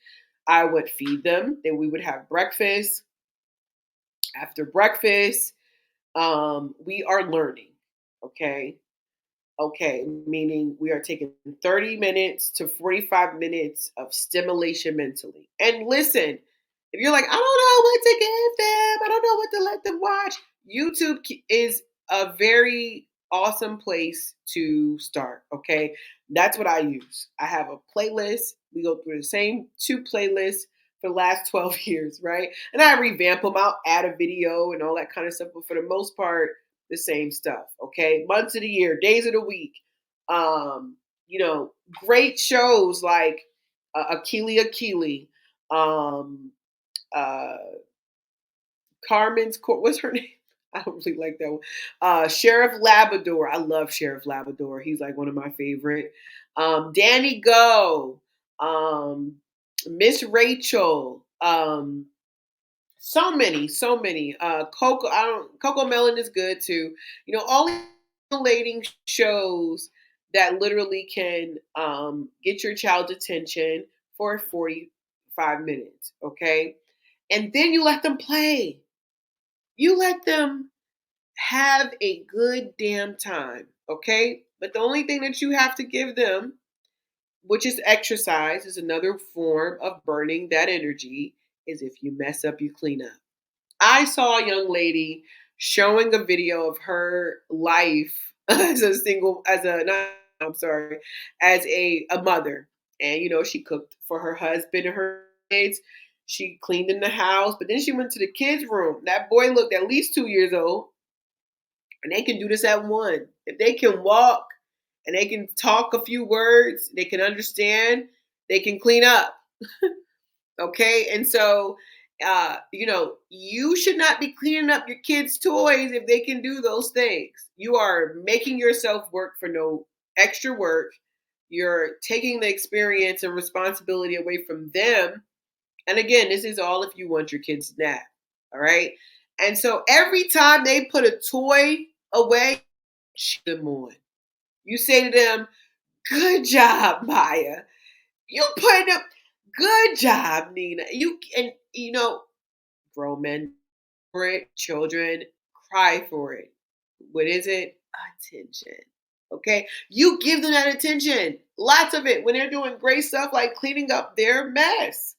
I would feed them, then we would have breakfast. After breakfast, we are learning. Okay? Okay, meaning we are taking 30 minutes to 45 minutes of stimulation mentally. And listen, if you're like, I don't know what to give them, I don't know what to let them watch, YouTube is a very awesome place to start. Okay, that's what I use. I have a playlist. We go through the same two playlists for the last 12 years, right? And I revamp them. I'll add a video and all that kind of stuff. But for the most part, the same stuff. Okay, months of the year, days of the week. Um, Great shows like Akili, um, uh, Carmen's Court. What's her name? I don't really like that one. Sheriff Labrador. I love Sheriff Labrador. He's like one of my favorite. Danny Go. Um, Miss Rachel. So many, so many. Coco Melon is good too. All these stimulating shows that literally can get your child's attention for 45 minutes. Okay. And then you let them play. You let them have a good damn time. Okay. But the only thing that you have to give them, which is exercise, is another form of burning that energy, is if you mess up, you clean up. I saw a young lady showing a video of her life as a single, as a, not, I'm sorry, as a mother. And, she cooked for her husband and her kids. She cleaned in the house, but then she went to the kids' room. That boy looked at least 2 years old, and they can do this at one. If they can walk and they can talk a few words, they can understand, they can clean up. Okay. And so, you should not be cleaning up your kids' toys if they can do those things. You are making yourself work for no extra work. You're taking the experience and responsibility away from them. And again, this is all if you want your kids to nap. All right. And so every time they put a toy away, cheer them on. You say to them, "Good job, Maya. You put up. Good job, Nina." Grown men for it, children cry for it. What is it? Attention. Okay, you give them that attention, lots of it when they're doing great stuff like cleaning up their mess,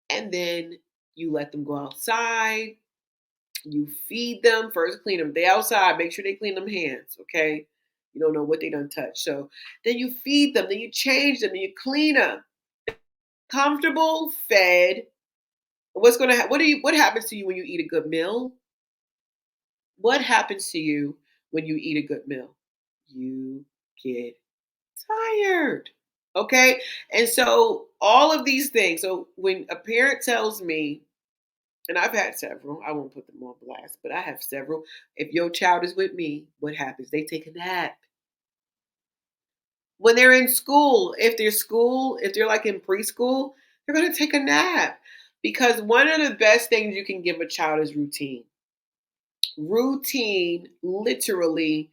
and then you let them go outside. You feed them first. Clean them. They outside. Make sure they clean them hands. Okay. You don't know what they done touch. So then you feed them. Then you change them. Then you clean them. Comfortable, fed. What's gonna what happens to you when you eat a good meal? What happens to you when you eat a good meal? You get tired. Okay? And so all of these things. So when a parent tells me, and I've had several, I won't put them on blast, but I have several. If your child is with me, what happens? They take a nap. When they're in school, if they're like in preschool, they're gonna take a nap. Because one of the best things you can give a child is routine. Routine literally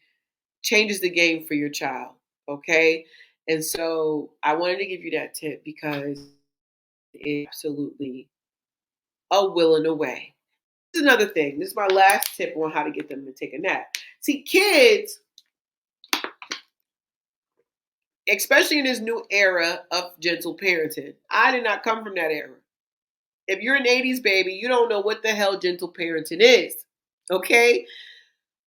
changes the game for your child. Okay. And so I wanted to give you that tip because it's absolutely a will and a way. This is another thing. This is my last tip on how to get them to take a nap. See, kids, especially in this new era of gentle parenting, I did not come from that era. If you're an 80s baby, you don't know what the hell gentle parenting is. Okay?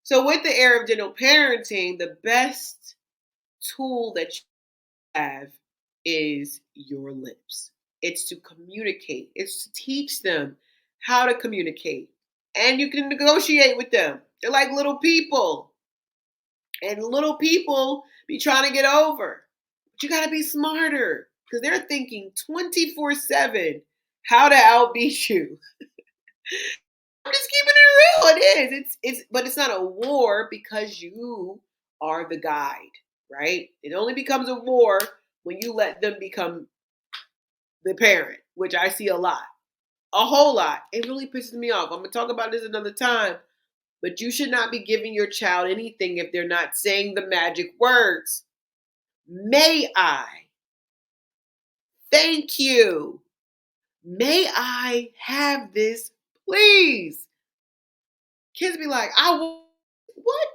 So with the era of gentle parenting, the best tool that you have is your lips. It's to communicate. It's to teach them how to communicate. And you can negotiate with them. They're like little people. And little people be trying to get over. But you got to be smarter because they're thinking 24/7 how to outbeat you. I'm just keeping it real. It is. But it's not a war because you are the guide, right? It only becomes a war when you let them become the parent, which I see a lot. A whole lot. It really pisses me off. I'm gonna talk about this another time. But you should not be giving your child anything if they're not saying the magic words. May I? Thank you. May I have this, please? Kids be like, I want what?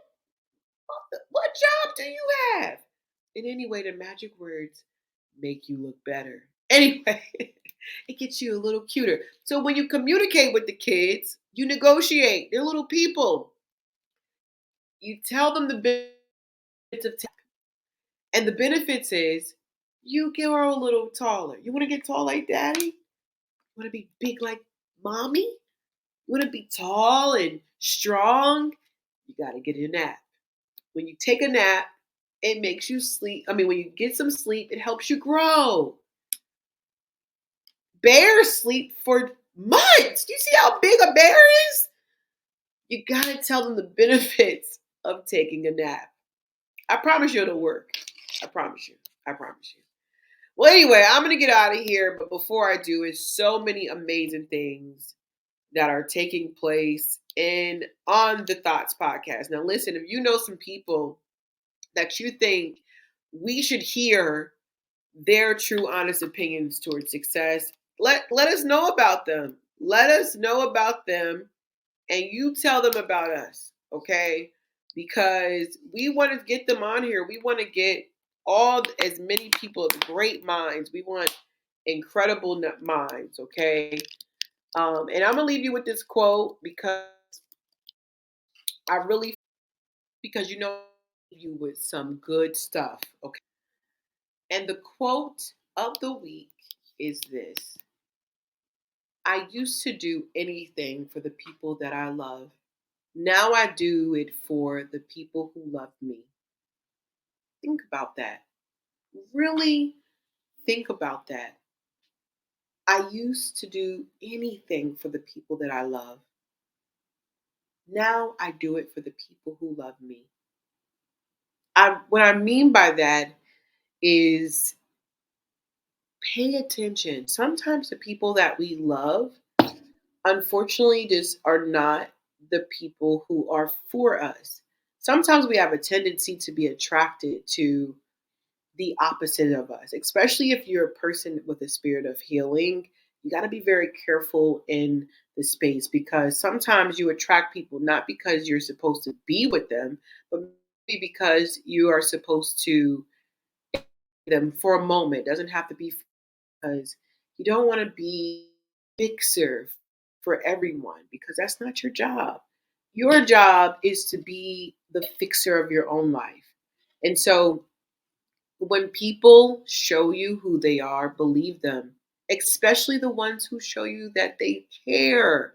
What job do you have? And anyway, the magic words make you look better. Anyway, it gets you a little cuter. So when you communicate with the kids, you negotiate. They're little people. You tell them the benefits of tech. And the benefits is you grow a little taller. You want to get tall like daddy? You want to be big like mommy? You want to be tall and strong? You got to get a nap. When you take a nap, it makes you sleep. I mean, when you get some sleep, it helps you grow. Bears sleep for months. Do you see how big a bear is? You got to tell them the benefits of taking a nap. I promise you it'll work. I promise you. I promise you. Well, anyway, I'm going to get out of here. But before I do, it's so many amazing things that are taking place on the Thoughts Podcast. Now, listen, if you know some people that you think we should hear their true, honest opinions towards success, let us know about them. Let us know about them, and you tell them about us, okay? Because we want to get them on here. We want to get as many people of great minds. We want incredible minds, okay? And I'm gonna leave you with this quote I really because you with some good stuff, okay? And the quote of the week is this: I used to do anything for the people that I love. Now I do it for the people who love me. Think about that. Really think about that. I used to do anything for the people that I love. Now I do it for the people who love me. What I mean by that is pay attention. Sometimes the people that we love, unfortunately, just are not the people who are for us. Sometimes we have a tendency to be attracted to the opposite of us, especially if you're a person with a spirit of healing. You got to be very careful in the space because sometimes you attract people not because you're supposed to be with them, but maybe because you are supposed to them for a moment. It doesn't have to be because you don't want to be a fixer for everyone because that's not your job. Your job is to be the fixer of your own life. And so when people show you who they are, believe them, especially the ones who show you that they care,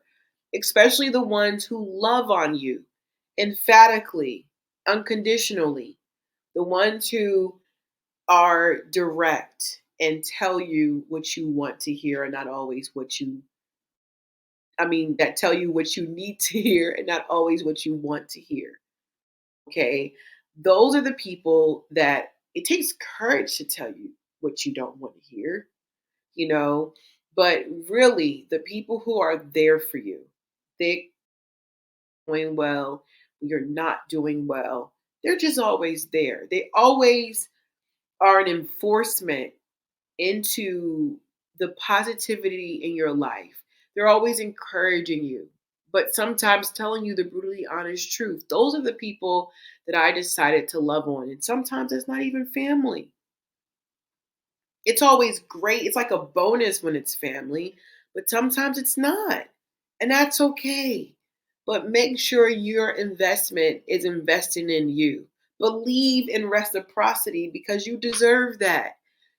especially the ones who love on you emphatically, unconditionally, the ones who are direct and tell you what you want to hear and not always that tell you what you need to hear and not always what you want to hear. Okay. Those are the people that it takes courage to tell you what you don't want to hear, you know, but really the people who are there for you, they're doing well, you're not doing well. They're just always there. They always are an enforcement into the positivity in your life. They're always encouraging you, but sometimes telling you the brutally honest truth. Those are the people that I decided to love on. And sometimes it's not even family. It's always great. It's like a bonus when it's family, but sometimes it's not. And that's okay. But make sure your investment is investing in you. Believe in reciprocity because you deserve that.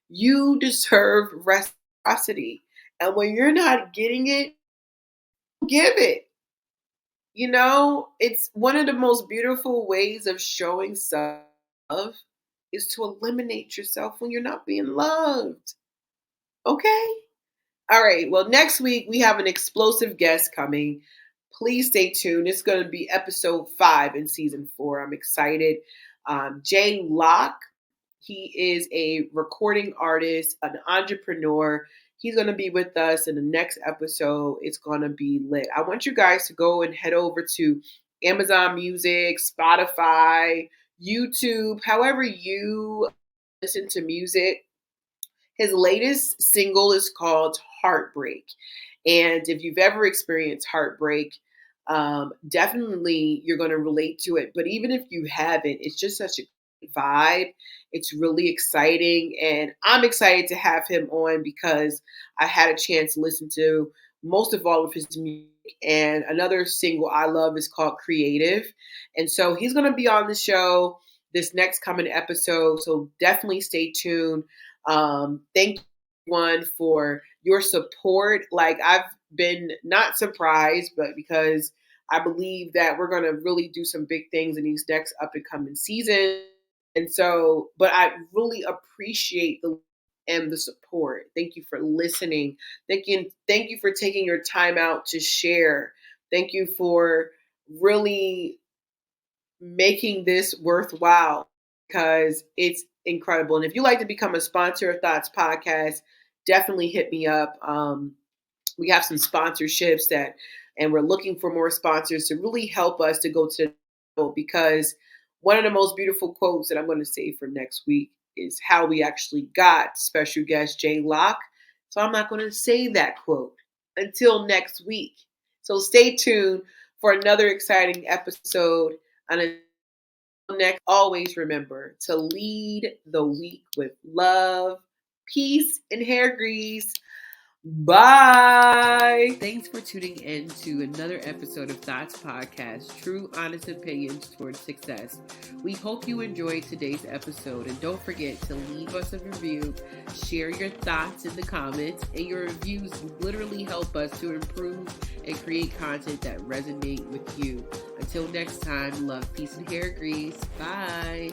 You deserve reciprocity. And when you're not getting it, give it. It's one of the most beautiful ways of showing love is to eliminate yourself when you're not being loved. Okay? All right. Well, next week we have an explosive guest coming. Please stay tuned. It's going to be episode 5 in season 4. I'm excited. Jay Locke. He is a recording artist, an entrepreneur. He's going to be with us in the next episode. It's going to be lit. I want you guys to go and head over to Amazon Music, Spotify, YouTube, however you listen to music. His latest single is called Heartbreak. And if you've ever experienced heartbreak, definitely you're going to relate to it. But even if you haven't, it's just such a vibe. It's really exciting. And I'm excited to have him on because I had a chance to listen to most of all of his music. And another single I love is called Creative. And so he's going to be on the show this next coming episode. So definitely stay tuned. Thank you everyone for your support. Like, I've been not surprised, but because I believe that we're going to really do some big things in these next up and coming seasons. And so, but I really appreciate the support. Thank you for listening. Thank you for taking your time out to share. Thank you for really making this worthwhile because it's incredible. And if you'd like to become a sponsor of Thoughts Podcast, definitely hit me up. We have some sponsorships and we're looking for more sponsors to really help us to go to the level, because one of the most beautiful quotes that I'm going to say for next week is how we actually got special guest Jay Locke. So I'm not going to say that quote until next week. So stay tuned for another exciting episode. And until next, always remember to lead the week with love, peace, and hair grease. Bye. Thanks for tuning in to another episode of Thoughts Podcast, true, honest opinions towards success. We hope you enjoyed today's episode, and don't forget to leave us a review, share your thoughts in the comments, and your reviews literally help us to improve and create content that resonate with you. Until next time, love, peace, and hair grease. Bye.